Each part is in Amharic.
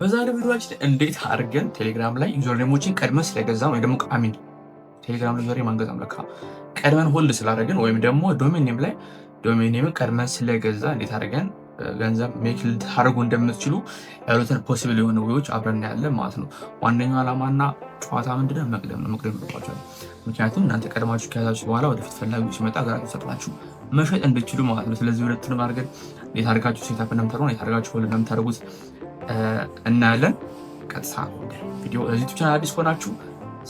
በዛሬው ቪዲዮአችን እንዴት አድርገን ቴሌግራም ላይ ዩዘር ኔሞችን ቀድመን ስለገዛን ወይ ደግሞ አሚን ቴሌግራም ላይ ዩዘር ኔም አንገዛም ለካ ቀድመን ሆልድ ስላደረግን ወይም ደግሞ ዶሜን ኔም ላይ ዶሜን ኔምን ቀድመን ስለገዛ እንዴት አድርገን ገንዘብ ሜክ ልታደርጉ እንደምትችሉ ያሉትን ፖሲብል የሆነ ዌዎች አብረን ያለን ማለት ነው። ዋነኛው ዓላማና ጨዋታ ምንድነው? መቅደም ነው። መቅደም ይባላል። ምክንያቱም እናንተ ቀድማችሁ ከያዛችሁ በኋላ ወደፊት ፈላጊው ሲመጣ ግራችሁ ሰጥታችሁ መሸጥ እንድትችሉ ማለት ነው። ስለዚህ ሁለቱንም አድርገን እንዴት አድርጋችሁ ሴታፕ እንደምታደርጉ እንዴት አድርጋችሁ ሆልድ እንደምታደርጉት እናያለን። ቀጥታ ቪዲዮ እዚህ ቻናል አዲስ ሆናችሁ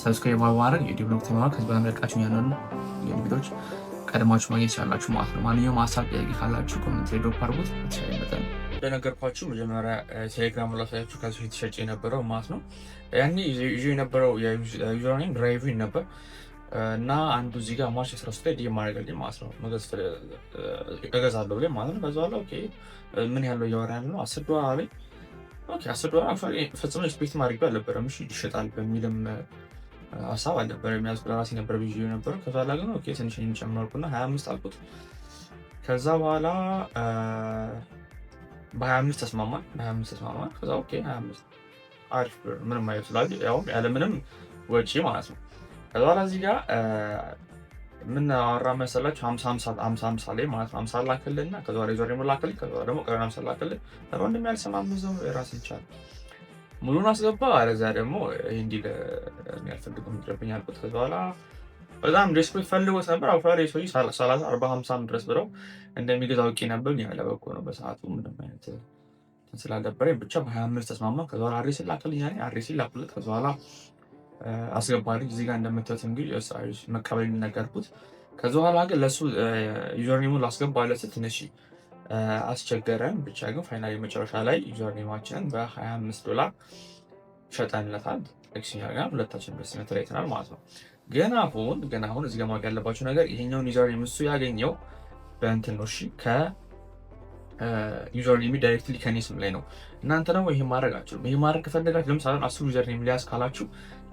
ሰብስክራይብ በማድረግ የዩቲዩብ ኖክ ተማማ ከዚህ በመለቃችሁ ያነኑ ቪዲዮዎች ቀድማችሁ ማግኘት ይችላላችሁ ማለት ነው። ማንኛውም ሀሳብ ጥያቄ ካላችሁ ኮሜንት ላይ ድሮፕ አድርጉት። በተሻለ መጠን እንደነገርኳችሁ መጀመሪያ ቴሌግራም ላሳያችሁ ከዚህ የተሸጨ የነበረው ማለት ነው። ያኔ ይዤ የነበረው የዩዘር ኔም ድራይቪን ነበር እና አንዱ እዚህ ጋር ማርች 13 ላይ ዲኤም አደረገልኝ ማለት ነው። እገዛለሁ ብለኝ ማለት ነው። ከዛ በኋላ ኦኬ ምን ያለው እያወራ ያለ ነው $10 ላይ ኦኬ $10 አክቹዋሊ ፈጽሞ ኤክስፔክት ማድረግ አልነበረም። እሺ ይሸጣል በሚልም ሀሳብ አልነበረም። የሚያዝ ለራሴ ነበር ብዬ ነበር። ከዛ በኋላ ግን ኦኬ ትንሽ እንጨምርኩና 25 አልኩት። ከዛ በኋላ በ25 ተስማማን። ከዛ ኦኬ 25 አሪፍ ምንም አይነት ስላለ ያው ያለምንም ወጪ ማለት ነው። ከዛ በኋላ እዚህ ጋር ምን አወራ መሰላችሁ 50 ላይ ማለት ነው። 50 ላክልና ከዛ በኋላ ዩዘር ኔም ላክልኝ። ከዛ ደግሞ ቀረን 50 ላክልኝ። ታዲያ እንደሚያልሰማም ዘው የራስ ይቻል ሙሉን አስገባ። አለዚያ ደግሞ ይሄ እንዲል የሚያልፈልገው ምድረብኝ አልኩት። ከዛ በኋላ በጣም ዴስፕሬት ፈልጎት ነበር። አውፋሪ ሰው 30 40 50 ድረስ ብለው እንደሚገዛ አውቄ ነበር። ያለ በጎ ነው በሰዓቱ ምንም አይነት ስላልነበረኝ ብቻ በ25 ተስማማ። ከዛ በኋላ አሬስ ላክልኝ ያኔ አሬስ ላክልት። ከዛ በኋላ አስገባልኝ። እዚህ ጋር እንደምታዩት እንግዲህ መቀበል የሚነገርኩት። ከዛ በኋላ ግን ለሱ ዩዘር ኔሙን ላስገባለት ትንሽ አስቸገረን። ብቻ ግን ፋይናሊ መጨረሻ ላይ ዩዘር ኔማችንን $25 ሸጠንለታል። ኤክስቼንጅ ጋር ሁለታችን በስመት ላይ ተናል ማለት ነው። ግን አሁን እዚህ ጋር ማወቅ ያለባችሁ ነገር ይሄኛውን ዩዘር ኔም እሱ ያገኘው በእንትን ነው። እሺ ዩዘር ኔም ዳይሬክትሊ ከኔ ስም ላይ ነው። እናንተ ደግሞ ይሄ ማድረግ አትችሉም። ይሄ ማድረግ ከፈለጋችሁ ለምሳሌ 10 ዩዘር ኔም ሊያዝ ካላችሁ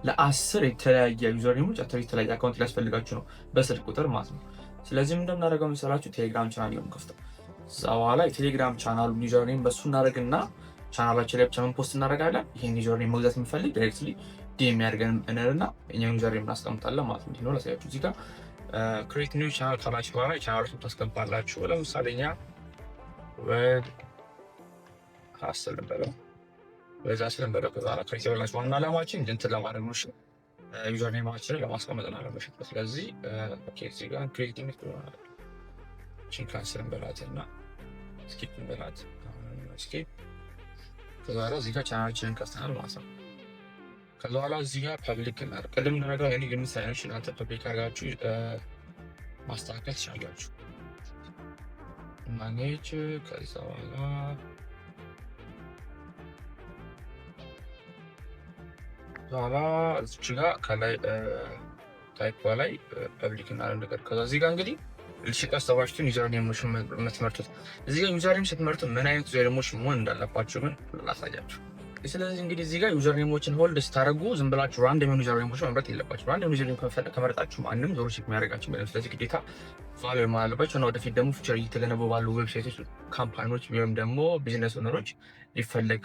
ለ10 የተለያየ ዩዘር ኔሞች የተለያየ አካውንት ሊያስፈልጋችሁ ነው በስልክ ቁጥር ማለት ነው። ስለዚህ እንደምናደርገው መሰላችሁ ቴሌግራም ቻናል ነው የምንከፍተው። እዛ በኋላ የቴሌግራም ቻናሉን ዩዘር ኔም በሱ እናደርግና ቻናላችን ላይ ብቻ ምን ፖስት እናደርጋለን። ይሄን ዩዘር ኔም መግዛት የሚፈልግ ዳይሬክትሊ ዲኤም ያድርገን እንልና እኛን ዩዘር ኔም እናስቀምጣለን ማለት ነው። ላሳያችሁ እዚህ ጋር ክሬት ኒው ቻናል ካላችሁ በኋላ ቻናላችሁን ታስገባላችሁ። ለምሳሌ እኛ ወደ ሀስል እንበለው በዛ ስለነበረ ከዛ ክሬት ያላችሁ ዋና ዓላማችን እንትን ለማድረግ ነው። ዩዘር ኔማችንን ለማስቀመጥ ነው ለመሸጥ። ስለዚህ ኦኬ እዚህ ጋር ክሬት ኒው ካንስል እንበላትና ስኪፕ እንበላት ስኪፕ። ከዛ በኋላ እዚህ ጋር ቻናላችንን ከፍተናል ማለት ነው። ከዛ በኋላ እዚህ ጋር ፐብሊክ እናደርግ። ቅድም እንደነገርኩህ እኔ ግን ሳይነሽ እናንተ ፐብሊክ አድርጋችሁ ማስተካከል ትችላላችሁ። ማኔጅ ከዛ በኋላ እዚች ጋር ከላይ ታይፕ ላይ ፐብሊክ እናደርግ ነገር። ከዛ እዚህ ጋር እንግዲህ ልሽቅ አስተባሽቱን ዩዘር ኔሞችን የምትመርጡት እዚህ ጋር ዩዘር ኔም ስትመርጡ ምን አይነት ዩዘር ኔሞች መሆን እንዳለባችሁ ግን ላሳያችሁ። ስለዚህ እንግዲህ እዚህ ጋር ዩዘር ኔሞችን ሆልድ ስታደርጉ ዝም ብላችሁ ራንደም የሆኑ ዩዘር ኔሞችን መምረጥ የለባችሁ። ራንደም ዩዘር ኔም ከመረጣችሁ ማንም ዞሮ ቼክ የሚያደርጋችሁ ማለት። ስለዚህ ግዴታ ቫልዩ ማለት አለባችሁ እና ወደፊት ደግሞ ፊቸር እየተገነቡ ባሉ ዌብሳይቶች፣ ካምፓኒዎች ወይም ደግሞ ቢዝነስ ኦነሮች ሊፈለግ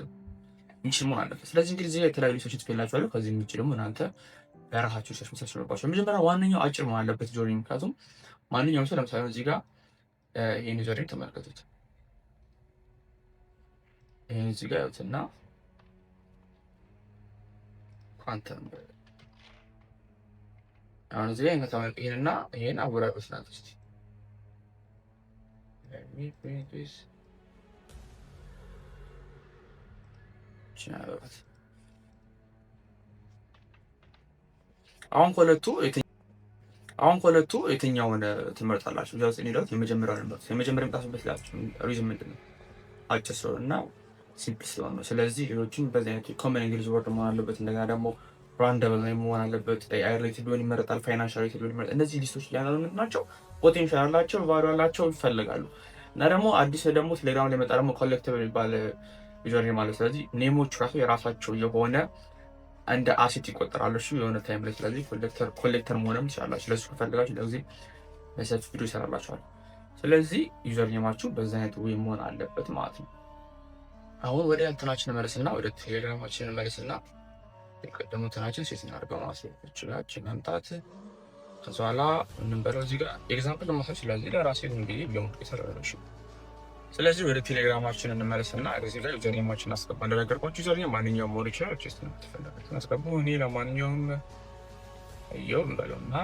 የሚችል መሆን አለበት። ስለዚህ እንግዲህ እዚህ ጋር የተለያዩ ሊስቶች ትፈልጋችኋል። ከዚህ ውጭ ደግሞ እናንተ በራሳችሁ ሪሰርች መስራት ይኖርባችኋል። መጀመሪያ ዋነኛው አጭር መሆን አለበት ዩዘር ኔም። ምክንያቱም ማንኛውም ሰው ለምሳሌ እዚህ ጋር ይሄን ዩዘር ኔም ተመልከቱት። ይሄን እዚህ ጋር ያዩትና ኳንተም አሁን እዚህ ጋር ይሄንና ይሄን አወራረስ ናት። እስቲ አሁን ከሁለቱ የትኛውን ትመርጣላችሁ? ያው ጽኒዳት የመጀመሪያውን ነው። የመጀመሪያው የምታስቡበት ሪዝን ምንድነው? አጭር ስለሆነ እና ሲምፕል ስለሆነ ነው። ስለዚህ ሌሎችም በዚህ አይነት ኮመን እንግሊዝ ወርድ መሆን አለበት። እንደገና ደግሞ ራንደብል ላይ መሆን አለበት። አይ ሪሌትድ ቢሆን ይመረጣል። ፋይናንሻል ሪሌትድ ቢሆን ይመረጣል። እነዚህ ሊስቶች እያንዳንዱ ምንድን ናቸው? ፖቴንሻል አላቸው፣ ቫልዩ አላቸው፣ ይፈልጋሉ። እና ደግሞ አዲስ ደግሞ ቴሌግራም ላይ መጣ ደግሞ ኮሌክቲቭ የሚባል ዩዘር ኔም አለ። ስለዚህ ኔሞች ራሱ የራሳቸው የሆነ እንደ አሴት ይቆጠራሉ። እሺ የሆነ ታይም ላይ ስለዚህ ኮሌክተር መሆንም ትችላላችሁ። ስለዚህ ከፈልጋችሁ ለዚህ በሰፊ ቪዲዮ ይሰራላችኋል። ስለዚህ ዩዘር ኔማችሁ በዛ አይነት ወይ መሆን አለበት ማለት ነው። አሁን ወደ እንትናችን መልስና ወደ ቴሌግራማችን መልስና የቀደሙ እንትናችን ሴት እናድርገው ማለት ነው። እችላችን መምጣት ከዛ በኋላ እንበለው እዚህ ጋር ኤግዛምፕል ለማሳየት ስለዚህ ለራሴ ዝም ብዬ ቢሆን የሰራሽ። ስለዚህ ወደ ቴሌግራማችን እንመለስና እዚህ ጋር ዩዘርኔማችን እናስገባ። እንደነገርኳችሁ ዩዘርኔም ማንኛውም መሆን ይችላል። ቼስት ነው ተፈለገ አስገቡ። እኔ ለማንኛውም እየው እንበለውና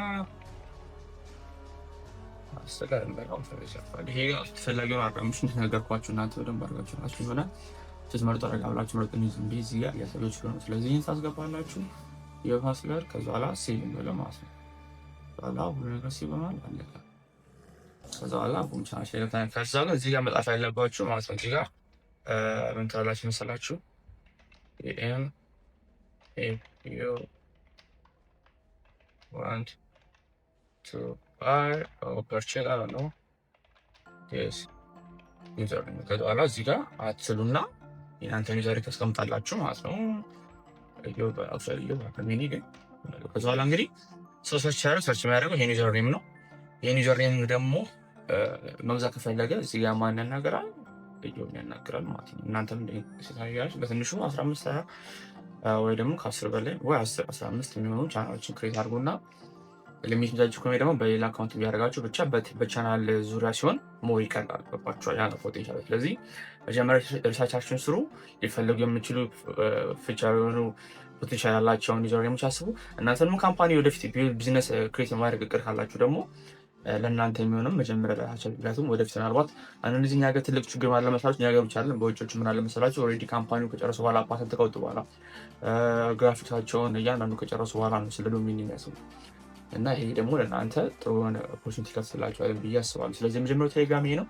አስተጋር እንበለው ፈለሰፋል። ይሄ ተፈላጊውን አራምሽ እንደነገርኳችሁ እናንተ በደንብ አድርጋችሁ ናችሁ ይሆናል። ስትመርጡ አረጋብላችሁ መርጡኝ ዝም ብዬ እዚህ ጋር ያሰሎች ነው። ስለዚህ ይሄን ታስገባላችሁ የፋስ ጋር ከዛ በኋላ ሴቭ እንበለው ማለት ነው። በኋላ ሁሉ ነገር ሲሆናል አለቀ። ከዛ በኋላ ቡምቻ ሸለታን ከዛ ጋር እዚህ ጋር መጻፍ ያለባችሁ ማለት ነው። እዚህ ጋር ምን ትላላችሁ መሰላችሁ? ኤም ኤፍ ዩ ዋንት ቱ ባይ ኦር ፐርቼዝ አይ ዶንት ኖ ዲስ ዩዘር ኔም። ከዛ በኋላ እዚህ ጋር አትሉና የናንተን ዩዘር ታስቀምጣላችሁ ማለት ነው። እዩ በአክቹዋሊ እዩ በሚኒ ግን ከዛ በኋላ እንግዲህ ሰርች የሚያደርገው ይሄን ዩዘር ኔም ነው። ይሄን ዩዘር ኔም ደግሞ መግዛት ከፈለገ እዚህ ጋር ማን ያናገራል? እዩን ያናገራል ማለት ነው። እናንተም እንደዚህ በትንሹ 15 ወይ ደግሞ ከ10 በላይ ወይ 10 15 የሚሆኑ ቻናሎችን ክሬት አድርጉና ሊሚት ይዛችሁ ከሆነ ደግሞ በሌላ አካውንት ቢያደርጋችሁ ብቻ በቻናል ዙሪያ ሲሆን ሞር ይቀላል። ገባችኋል? ያ ነው ፖቴንሻል። ስለዚህ መጀመሪያ ሪሰርቻችሁን ስሩ። ሊፈልጉ የሚችሉ ፊቸር የሆኑ ፖቴንሻል ያላቸውን ዩዘር ኔሞች አስቡ። እናንተንም ካምፓኒ ወደፊት ቢዝነስ ክሬት የማድረግ እቅድ ካላችሁ ደግሞ ለእናንተ የሚሆንም መጀመሪያ ላቸው። ምክንያቱም ወደፊት ምናልባት እነዚህ እኛ ሀገር ትልቅ ችግር ማለት ለመሰላችሁ እኛ ሀገር ብቻ አይደለም፣ በውጮች ምን አለ መሰላችሁ ኦልሬዲ ካምፓኒው ከጨረሱ በኋላ ፓተንት ከወጡ በኋላ ግራፊክሳቸውን እያንዳንዱ ከጨረሱ በኋላ ነው ስለ ዶሜን የሚያስቡ እና ይሄ ደግሞ ለእናንተ ጥሩ የሆነ ኦፖርቹኒቲ ከፍትላችኋል ብዬ አስባለሁ። ስለዚህ የመጀመሪያው ቴሌግራም ይሄ ነው።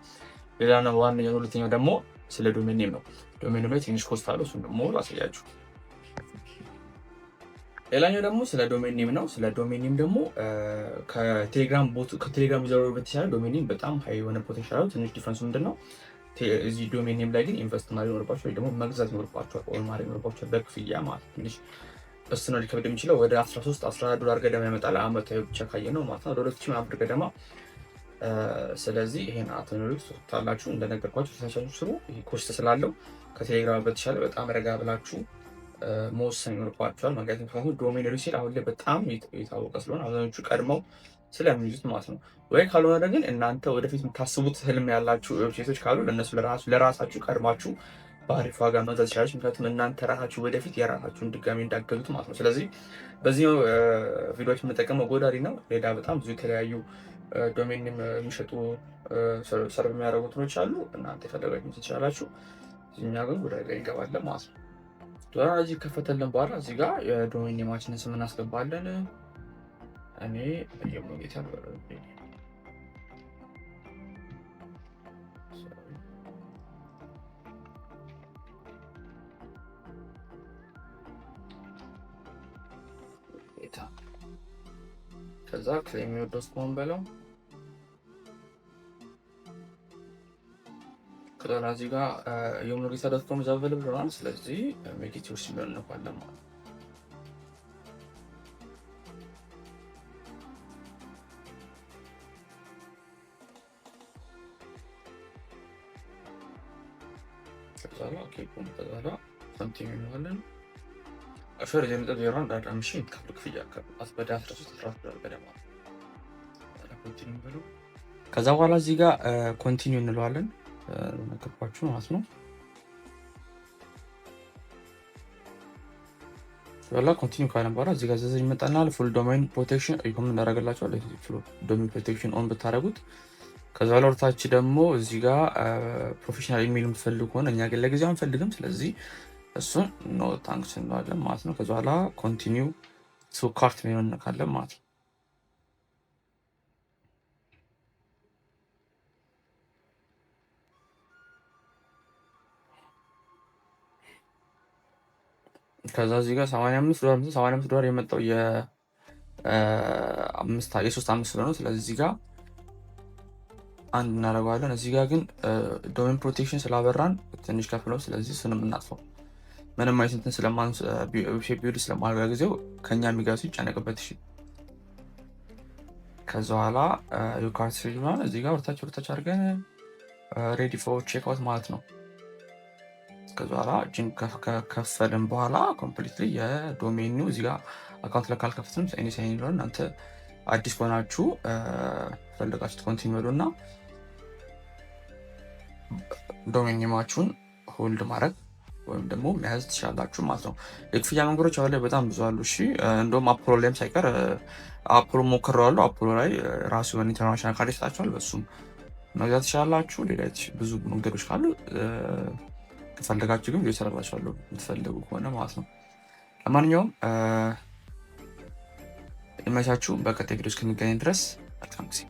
ሌላ ነው ዋነኛው። ሁለተኛው ደግሞ ስለ ዶሜን ኔም ነው። ዶሜን ኔም ላይ ትንሽ ኮስት አለው። እሱን ደግሞ ላሳያችሁ። ሌላኛው ደግሞ ስለ ዶሜን ኔም ነው። ስለ ዶሜን ኔም ደግሞ ከቴሌግራም ዩዘር በተሻለ ዶሜን ኔም በጣም ሀይ የሆነ ፖቴንሻል አለው። ትንሽ ዲፍረንሱ ምንድነው? እዚህ ዶሜን ኔም ላይ ግን ኢንቨስት ማድረግ ይኖርባቸዋል ወይ ደግሞ መግዛት ይኖርባቸዋል ወይ ማድረግ ይኖርባቸዋል በክፍያ ማለት ትንሽ እሱ ነው ሊከብድ የሚችለው። ወደ 13-14 ዶላር ገደማ ያመጣል አመታዊ ብቻ ካየ ነው ማለት ነው። ወደ 2000 ብር ገደማ። ስለዚህ ይሄን አትኖሪክ ታላችሁ እንደነገርኳችሁ ተሳቻችሁ ስሩ። ይሄ ኮስት ስላለው ከቴሌግራም በተሻለ በጣም ረጋ ብላችሁ መወሰን ይኖርባቸዋል። ምክንያቱም ዶሜን ሪሴል አሁን ላይ በጣም የታወቀ ስለሆነ አብዛኞቹ ቀድመው ስለሚይዙት ማለት ነው። ወይ ካልሆነ ግን እናንተ ወደፊት የምታስቡት ህልም ያላችሁ ዌብሳይቶች ካሉ ለእነሱ ለራሳችሁ ቀድማችሁ በአሪፍ ዋጋ መግዛት ይችላል። ምክንያቱም እናንተ ራሳችሁ ወደፊት የራሳችሁን ድጋሚ እንዳገዙት ማለት ነው። ስለዚህ በዚህ ቪዲዮዎች የምንጠቀመው ጎዳሪ ነው። ሌላ በጣም ብዙ የተለያዩ ዶሜን የሚሸጡ ሰርቭ የሚያደርጉ እንትኖች አሉ። እናንተ የፈለጋችሁ ትችላላችሁ። እኛ ግን ጎዳሪ ላይ እንገባለን ማለት ነው። እዚህ ከፈተልን በኋላ እዚህ ጋር የዶሜን ኔማችንን ስም እናስገባለን። እኔ የሙጌታ ከዛ ክሌም የሚወደው እስከሆን በለው ከዛ እዚህ ጋር የሙጌታ ዶትኮም ዛቨል ብለናል። ስለዚህ ሜጌቲቭ ሲሚሆን እንኳለን ማለት ከዛ ኮንቲኒው እንላለን። አፈር የነጥብ የራን ዳዳምሽ ከፍሉ ክፍያ አስበዳ 13 ገደማ ኮንቲኒው ብሎ ከዛ በኋላ እዚህ ጋር ኮንቲኒው እንለዋለን። ነገርኳችሁ ማለት ነው። ወላ ኮንቲኒው ካለን በኋላ እዚህ ጋር ዘዘኝ ይመጣናል። ፉል ዶሜን ፕሮቴክሽን ይቆም እናደርጋላችኋል። ፉል ዶሜን ፕሮቴክሽን ኦን ብታደርጉት ከዛ ለወርታች ደግሞ እዚህ ጋር ፕሮፌሽናል ኢሜል የምትፈልጉ ከሆነ እኛ ግን ለጊዜው አንፈልግም። ስለዚህ እሱን ኖ ታንክስ እንለዋለን ማለት ነው። ከዛ በኋላ ኮንቲኒው ቱ ካርት ሜኑ እንነካለን ማለት ነው። ከዛ እዚህ ጋር $85 የመጣው የ3-5 ነው። ስለዚህ እዚህ ጋር አንድ እናደርገዋለን። እዚህ ጋር ግን ዶሜን ፕሮቴክሽን ስላበራን ትንሽ ከፍ ነው። ስለዚህ እሱንም እናጥፈው። ምንም አይነት እንትን ዌብሳይት ቢውልድ ስለማድረግ ጊዜው ከኛ የሚገሱ ይጨነቅበት። እሺ ከዛ በኋላ ዩካርት ሲሆን እዚህ ጋር ወርታች አድርገን ሬዲ ፎር ቼክ አውት ማለት ነው። ከዛ በኋላ እጅን ከከፈልን በኋላ ኮምፕሊትሊ የዶሜኑ እዚህ ጋር አካውንት ላይ ካልከፈትንም ሳይን ሳይን ይለዋል። እናንተ አዲስ ከሆናችሁ ፈልጋችሁት ኮንቲኒው በሉና ዶሜን ኔማችሁን ሆልድ ማድረግ ወይም ደግሞ መያዝ ትችላላችሁ ማለት ነው። የክፍያ መንገዶች አሁን ላይ በጣም ብዙ አሉ። እሺ እንደውም አፕሎ ላይም ሳይቀር አፕሎ ሞክሬዋለሁ። አፕሎ ላይ ራሱ የሆነ ኢንተርናሽናል ካርድ ይሰጣችኋል። በሱም መግዛት ትችላላችሁ። ሌሎች ብዙ መንገዶች ካሉ ከፈለጋችሁ ግን ቪዲዮ እሰራላችኋለሁ የምትፈልጉ ከሆነ ማለት ነው። ለማንኛውም ይመቻችሁ። በቀጣይ ቪዲዮ እስከሚገናኝ ድረስ መልካም ጊዜ